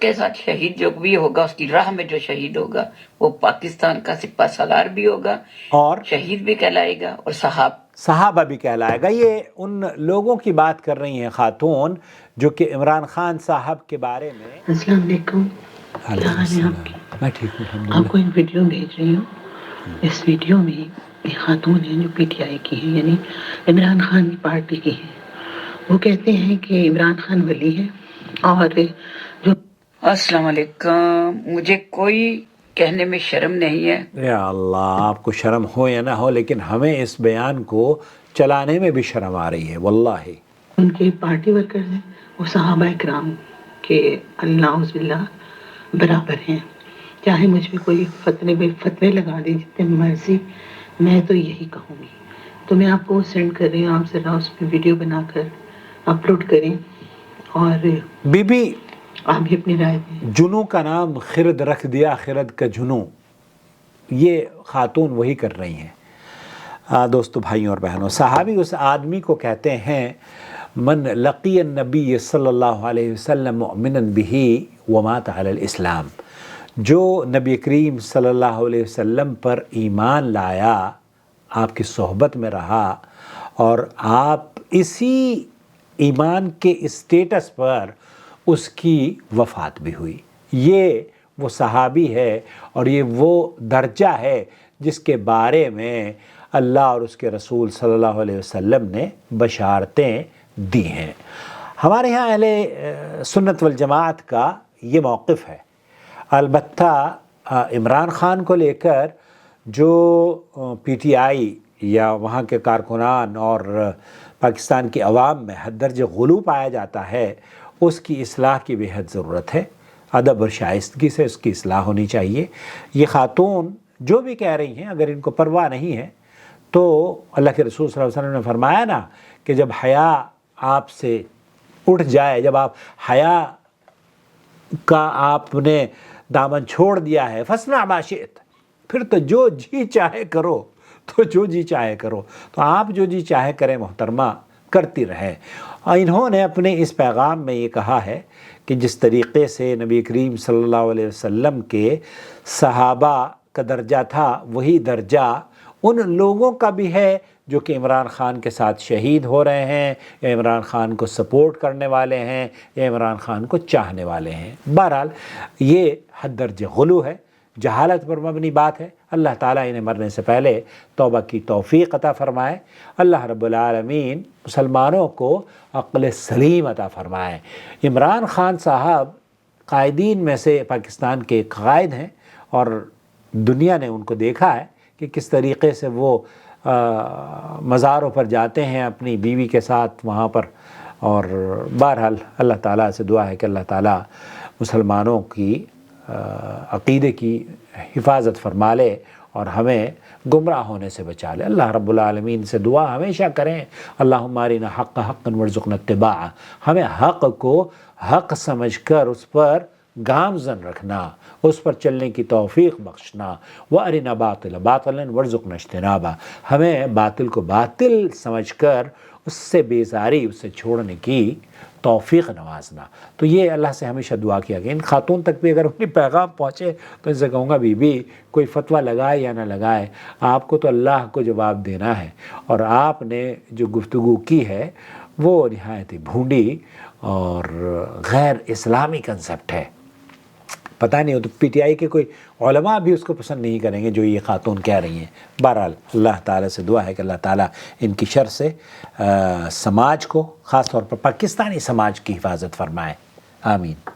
کے ساتھ شہید جو بھی ہوگا، اس کی راہ میں جو شہید ہوگا وہ پاکستان کا سپہ سالار بھی ہوگا اور شہید بھی کہلائے گا اور صحابہ بھی کہلائے گا۔ یہ ان لوگوں کی بات کر رہی ہیں خاتون جو کہ عمران خان صاحب کے بارے میں۔ السلام علیکم، کیا حال ہے آپ کی؟ میں ٹھیک ہوں آپ الحمدللہ۔ کو ایک ویڈیو بھیج رہی ہوں۔ اس ویڈیو میں ایک خاتون ہیں جو پی ٹی آئی کی ہیں، یعنی عمران خان کی پارٹی کی ہیں۔ وہ کہتے ہیں کہ عمران خان ولی ہے اور جو السلام علیکم، مجھے کوئی کہنے میں شرم نہیں ہے۔ یا اللہ، آپ کو شرم ہو یا نہ ہو لیکن ہمیں اس بیان کو چلانے میں بھی شرم آ رہی ہے واللہ۔ ان کے پارٹی ورکرز ہیں، وہ صحابہ کرام کے نعوذ باللہ برابر ہیں۔ چاہے مجھ پہ کوئی فتوے لگا دے جتنے مرضی، میں تو یہی کہوں گی۔ تو میں آپ کو سینڈ کر رہی ہوں، آپ ذرا اس پہ ویڈیو بنا کر اپلوڈ کریں اور بی بی آپ بھی اپنی رائے دیں۔ جنوں کا نام خرد رکھ دیا، خرد کا جنوں، یہ خاتون وہی کر رہی ہیں۔ دوستو، بھائیوں اور بہنوں، صحابی اس آدمی کو کہتے ہیں من لقی النبی صلی اللہ علیہ وسلم مؤمنا بہ ومات علی الاسلام، جو نبی کریم صلی اللہ علیہ وسلم پر ایمان لایا، آپ کی صحبت میں رہا اور آپ اسی ایمان کے اسٹیٹس پر اس کی وفات بھی ہوئی، یہ وہ صحابی ہے اور یہ وہ درجہ ہے جس کے بارے میں اللہ اور اس کے رسول صلی اللہ علیہ وسلم نے بشارتیں دی ہیں۔ ہمارے ہاں اہل سنت والجماعت کا یہ موقف ہے۔ البتہ عمران خان کو لے کر جو پی ٹی آئی یا وہاں کے کارکنان اور پاکستان کی عوام میں حد درجہ غلو پایا جاتا ہے، اس کی اصلاح کی بے حد ضرورت ہے۔ ادب اور شائستگی سے اس کی اصلاح ہونی چاہیے۔ یہ خاتون جو بھی کہہ رہی ہیں، اگر ان کو پرواہ نہیں ہے تو اللہ کے رسول صلی اللہ علیہ وسلم نے فرمایا نا کہ جب حیا آپ سے اٹھ جائے، جب آپ حیا کا آپ نے دامن چھوڑ دیا ہے، فاصنع ما شئت، پھر تو جو جی چاہے کرو، تو آپ جو جی چاہے کریں محترمہ، کرتی رہے۔ اور انہوں نے اپنے اس پیغام میں یہ کہا ہے کہ جس طریقے سے نبی کریم صلی اللہ علیہ وسلم کے صحابہ کا درجہ تھا، وہی درجہ ان لوگوں کا بھی ہے جو کہ عمران خان کے ساتھ شہید ہو رہے ہیں یا عمران خان کو سپورٹ کرنے والے ہیں یا عمران خان کو چاہنے والے ہیں۔ بہرحال یہ حد درجہ غلو ہے، جہالت پر مبنی بات ہے۔ اللہ تعالیٰ انہیں مرنے سے پہلے توبہ کی توفیق عطا فرمائے۔ اللہ رب العالمین مسلمانوں کو عقل سلیم عطا فرمائے۔ عمران خان صاحب قائدین میں سے پاکستان کے ایک قائد ہیں اور دنیا نے ان کو دیکھا ہے کہ کس طریقے سے وہ مزاروں پر جاتے ہیں اپنی بیوی کے ساتھ وہاں پر۔ اور بہرحال اللہ تعالیٰ سے دعا ہے کہ اللہ تعالیٰ مسلمانوں کی عقیدے کی حفاظت فرما لے اور ہمیں گمراہ ہونے سے بچا لے۔ اللہ رب العالمین سے دعا ہمیشہ کریں، اللہم ارنا حق حقا وارزقنا اتباعہ، ہمیں حق کو حق سمجھ کر اس پر گامزن رکھنا، اس پر چلنے کی توفیق بخشنا، وارنا باطلا باطلا وارزقنا اجتنابہ، ہمیں باطل کو باطل سمجھ کر اس سے بیزاری، اس سے چھوڑنے کی توفیق نوازنا۔ تو یہ اللہ سے ہمیشہ دعا کیا گیا۔ ان خاتون تک بھی اگر انہیں پیغام پہنچے تو ان سے کہوں گا بی بی کوئی فتویٰ لگائے یا نہ لگائے، آپ کو تو اللہ کو جواب دینا ہے، اور آپ نے جو گفتگو کی ہے وہ نہایت بھونڈی اور غیر اسلامی کنسپٹ ہے۔ پتہ نہیں ہو تو پی ٹی آئی کے کوئی علماء بھی اس کو پسند نہیں کریں گے جو یہ خاتون کہہ رہی ہیں۔ بہرحال اللہ تعالیٰ سے دعا ہے کہ اللہ تعالیٰ ان کی شر سے سماج کو، خاص طور پر پاکستانی سماج کی حفاظت فرمائے۔ آمین۔